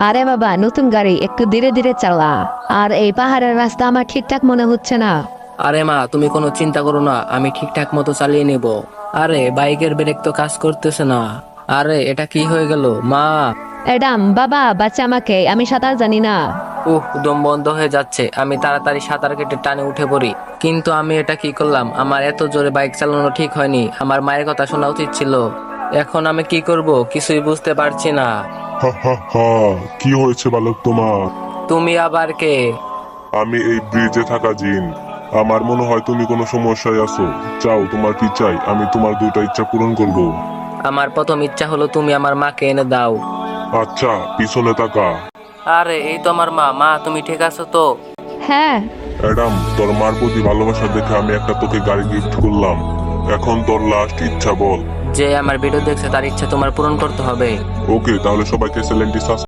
আরে বাবা, নতুন গাড়ি, একটু ধীরে ধীরে চালা। আর এই পাহাড়ের রাস্তা আমার ঠিকঠাক মনে হচ্ছে না। আরে মা, তুমি কোনো চিন্তা করো না, আমি ঠিকঠাক মতো চালিয়ে নেব। আরে বাইকের ব্রেক তো কাজ করতেছে না। আরে এটা কি হয়ে গেল মা? অ্যাডাম, বাবা বাচ্চা আমাকে, আমি সাঁতার জানি না। দম বন্ধ হয়ে যাচ্ছে, আমি তাড়াতাড়ি সাঁতার কেটে টানে উঠে পড়ি। কিন্তু আমি এটা কি করলাম? আমার এত জোরে বাইক চালানো ঠিক হয়নি, আমার মায়ের কথা শোনা উচিত ছিল। এখন আমি কি করব কিছুই বুঝতে পারছি না। হা হা হা, কি হয়েছে বালক তোমার? তুমি আবার কে? আমি এই ব্রিজে থাকা জিন। আমার মনে হয় তুমি কোনো সমস্যায় আছো। চাও, তোমার কি চাই? আমি তোমার দুইটা ইচ্ছা পূরণ করব। আমার প্রথম ইচ্ছা হলো তুমি আমার মাকে এনে দাও। আচ্ছা, পিছনে তাকা। আরে এই তো আমার মা। মা, তুমি ঠিক আছো তো? হ্যাঁ। অ্যাডাম, তোর মার প্রতি ভালোবাসা দেখে আমি একটা তোকে গাড়ি গিফট করলাম। এখন তোর লাস্ট ইচ্ছা বল। যে আমার ভিডিও দেখছে তার ইচ্ছা তোমার পূরণ করতে হবে। ওকে, তাহলে সবাইকে চ্যানেলটি